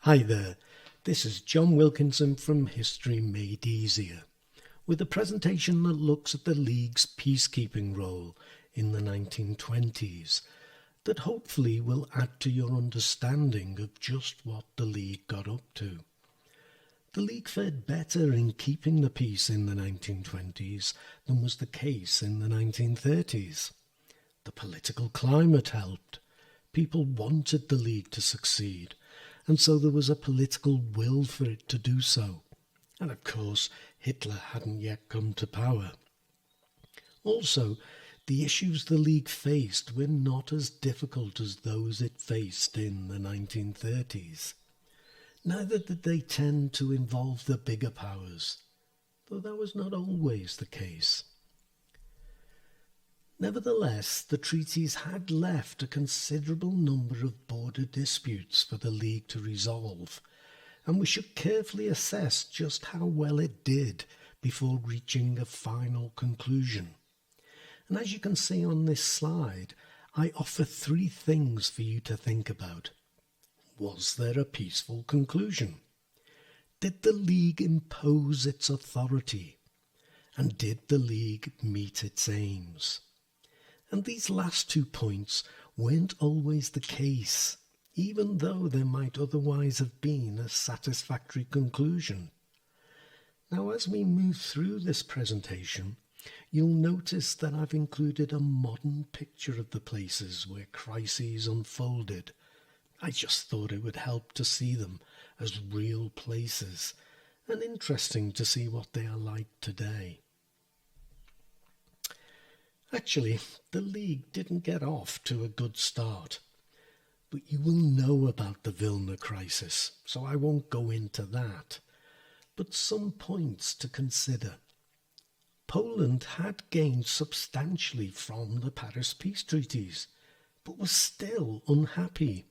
Hi there, this is John Wilkinson from History Made Easier, with a presentation that looks at the League's peacekeeping role in the 1920s, that hopefully will add to your understanding of just what the League got up to. The League fared better in keeping the peace in the 1920s than was the case in the 1930s. The political climate helped. People wanted the League to succeed, and so there was a political will for it to do so. And of course, Hitler hadn't yet come to power. Also, the issues the League faced were not as difficult as those it faced in the 1930s. Neither did they tend to involve the bigger powers, though that was not always the case. Nevertheless, the treaties had left a considerable number of border disputes for the League to resolve, and we should carefully assess just how well it did before reaching a final conclusion. And as you can see on this slide, I offer three things for you to think about. Was there a peaceful conclusion? Did the League impose its authority? And did the League meet its aims? And these last 2 points weren't always the case, even though there might otherwise have been a satisfactory conclusion. Now, as we move through this presentation, you'll notice that I've included a modern picture of the places where crises unfolded. I just thought it would help to see them as real places, and interesting to see what they are like today. Actually, the League didn't get off to a good start, but you will know about the Vilna crisis, so I won't go into that. But some points to consider. Poland had gained substantially from the Paris peace treaties, but was still unhappy.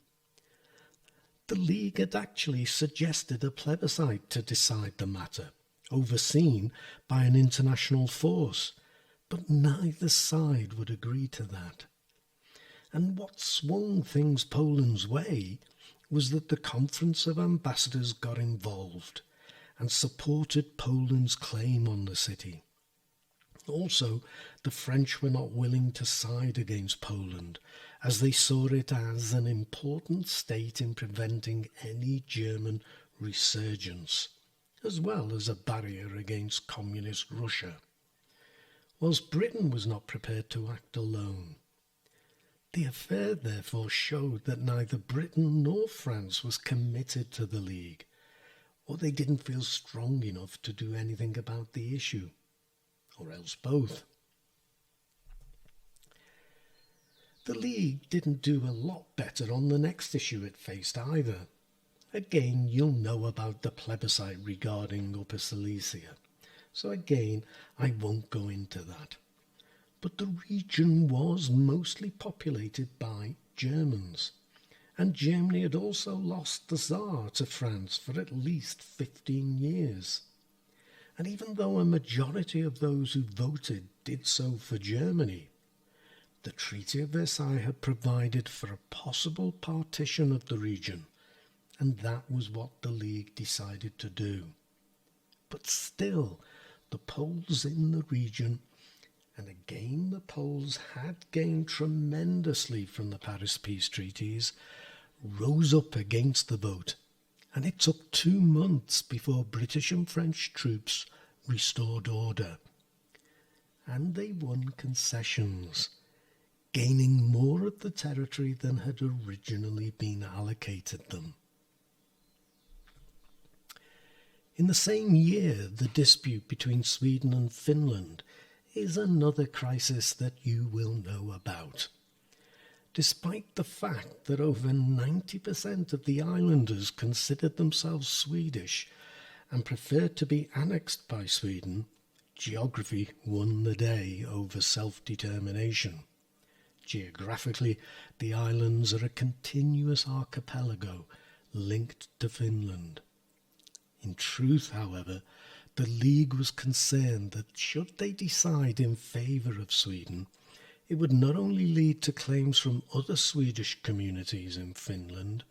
The League had actually suggested a plebiscite to decide the matter, overseen by an international force, but neither side would agree to that. And what swung things Poland's way was that the Conference of Ambassadors got involved and supported Poland's claim on the city. Also, the French were not willing to side against Poland, as they saw it as an important state in preventing any German resurgence, as well as a barrier against communist Russia, whilst Britain was not prepared to act alone. The affair therefore showed that neither Britain nor France was committed to the League, or they didn't feel strong enough to do anything about the issue, or else both. The League didn't do a lot better on the next issue it faced either. Again, you'll know about the plebiscite regarding Upper Silesia, so again, I won't go into that. But the region was mostly populated by Germans, and Germany had also lost the Tsar to France for at least 15 years. And even though a majority of those who voted did so for Germany, the Treaty of Versailles had provided for a possible partition of the region, and that was what the League decided to do. But still, the Poles in the region, and again the Poles had gained tremendously from the Paris peace treaties, rose up against the vote, and it took 2 months before British and French troops restored order. And they won concessions, gaining more of the territory than had originally been allocated them. In the same year, the dispute between Sweden and Finland is another crisis that you will know about. Despite the fact that over 90% of the islanders considered themselves Swedish and preferred to be annexed by Sweden, geography won the day over self-determination. Geographically, the islands are a continuous archipelago linked to Finland. In truth, however, the League was concerned that should they decide in favour of Sweden, it would not only lead to claims from other Swedish communities in Finland,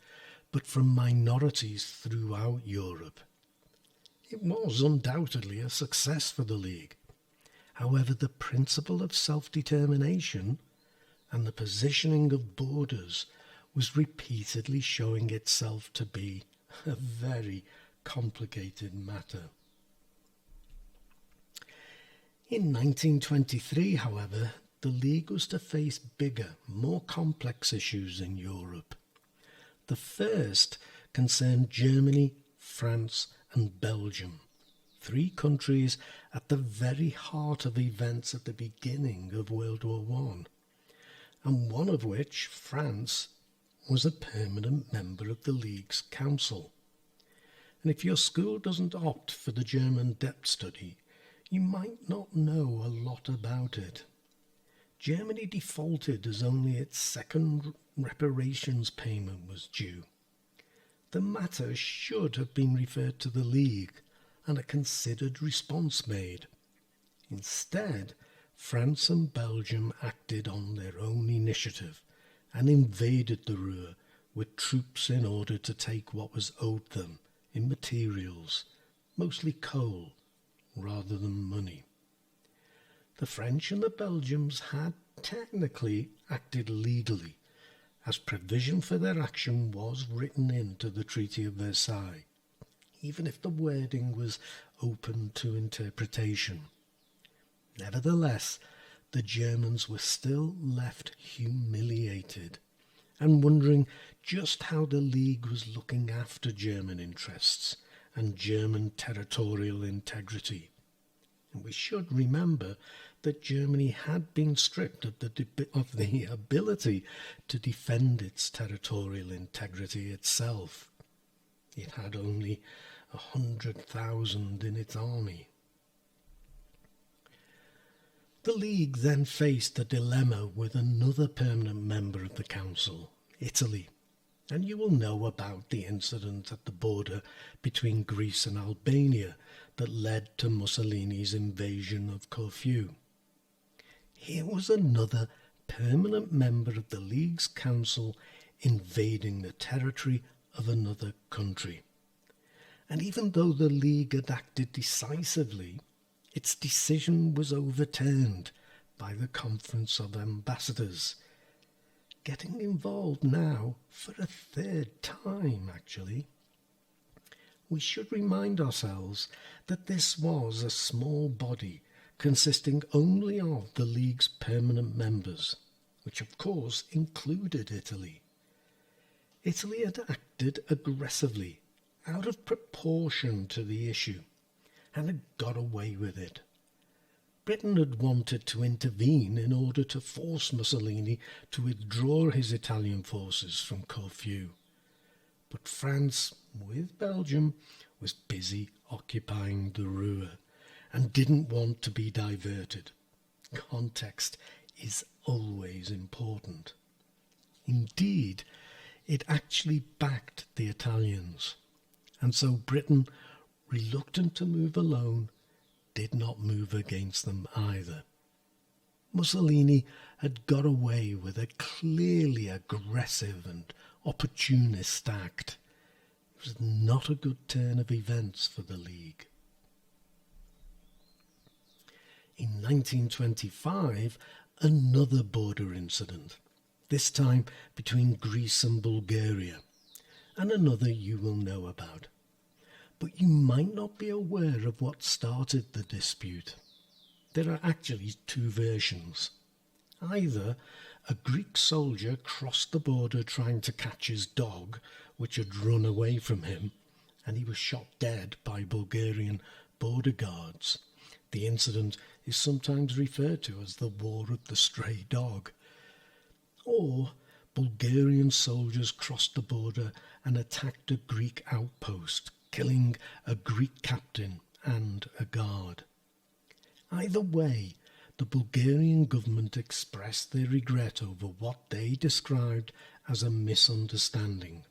but from minorities throughout Europe. It was undoubtedly a success for the League. However, the principle of self-determination and the positioning of borders was repeatedly showing itself to be a very complicated matter. In 1923, however, the League was to face bigger, more complex issues in Europe. The first concerned Germany, France, and Belgium, three countries at the very heart of events at the beginning of World War I, and one of which, France, was a permanent member of the League's Council. And if your school doesn't opt for the German depth study, you might not know a lot about it. Germany defaulted as only its second reparations payment was due. The matter should have been referred to the League and a considered response made. Instead, France and Belgium acted on their own initiative and invaded the Ruhr with troops in order to take what was owed them in materials, mostly coal, rather than money. The French and the Belgians had technically acted legally, as provision for their action was written into the Treaty of Versailles, even if the wording was open to interpretation. Nevertheless, the Germans were still left humiliated and wondering just how the League was looking after German interests and German territorial integrity. And we should remember that Germany had been stripped of the ability to defend its territorial integrity itself. It had only 100,000 in its army. The League then faced a dilemma with another permanent member of the Council, Italy, and you will know about the incident at the border between Greece and Albania that led to Mussolini's invasion of Corfu. Here was another permanent member of the League's Council invading the territory of another country. And even though the League had acted decisively, its decision was overturned by the Conference of Ambassadors, getting involved now for a third time, actually. We should remind ourselves that this was a small body consisting only of the League's permanent members, which of course included Italy. Italy had acted aggressively, out of proportion to the issue, and had got away with it. Britain had wanted to intervene in order to force Mussolini to withdraw his Italian forces from Corfu. But France, with Belgium, was busy occupying the Ruhr and didn't want to be diverted. Context is always important. Indeed, it actually backed the Italians, and so Britain, reluctant to move alone, did not move against them either. Mussolini had got away with a clearly aggressive and opportunist act. It was not a good turn of events for the League. In 1925, another border incident, this time between Greece and Bulgaria, and another you will know about. But you might not be aware of what started the dispute. There are actually two versions. Either a Greek soldier crossed the border trying to catch his dog, which had run away from him, and he was shot dead by Bulgarian border guards. The incident is sometimes referred to as the War of the Stray Dog. Or Bulgarian soldiers crossed the border and attacked a Greek outpost, killing a Greek captain and a guard. Either way, the Bulgarian government expressed their regret over what they described as a misunderstanding.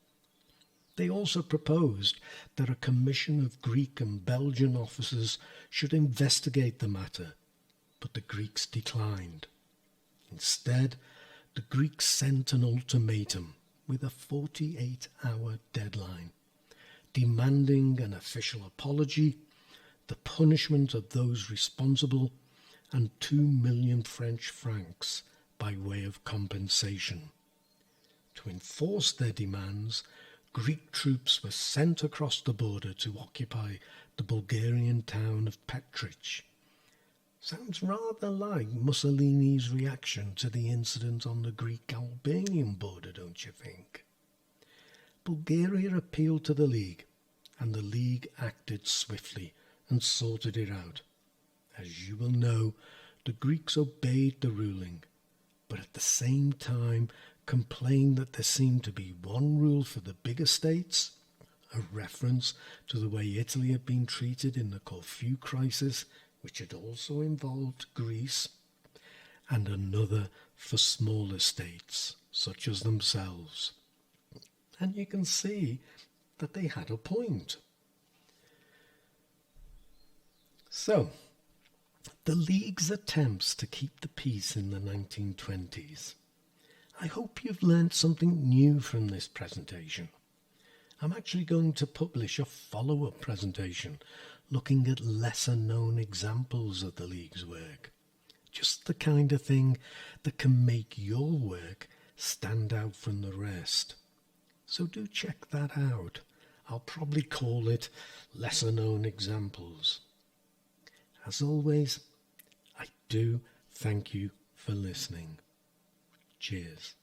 They also proposed that a commission of Greek and Belgian officers should investigate the matter, but the Greeks declined. Instead, the Greeks sent an ultimatum, with a 48-hour deadline, demanding an official apology, the punishment of those responsible, and 2 million French francs by way of compensation. To enforce their demands, Greek troops were sent across the border to occupy the Bulgarian town of Petrich. Sounds rather like Mussolini's reaction to the incident on the Greek-Albanian border, don't you think? Bulgaria appealed to the League, and the League acted swiftly and sorted it out. As you will know, the Greeks obeyed the ruling, but at the same time complained that there seemed to be one rule for the bigger states, a reference to the way Italy had been treated in the Corfu crisis, which had also involved Greece, and another for smaller states, such as themselves. And you can see that they had a point. So, the League's attempts to keep the peace in the 1920s. I hope you've learned something new from this presentation. I'm actually going to publish a follow-up presentation looking at lesser-known examples of the League's work. Just the kind of thing that can make your work stand out from the rest. So do check that out. I'll probably call it Lesser-Known Examples. As always, I do thank you for listening. Cheers.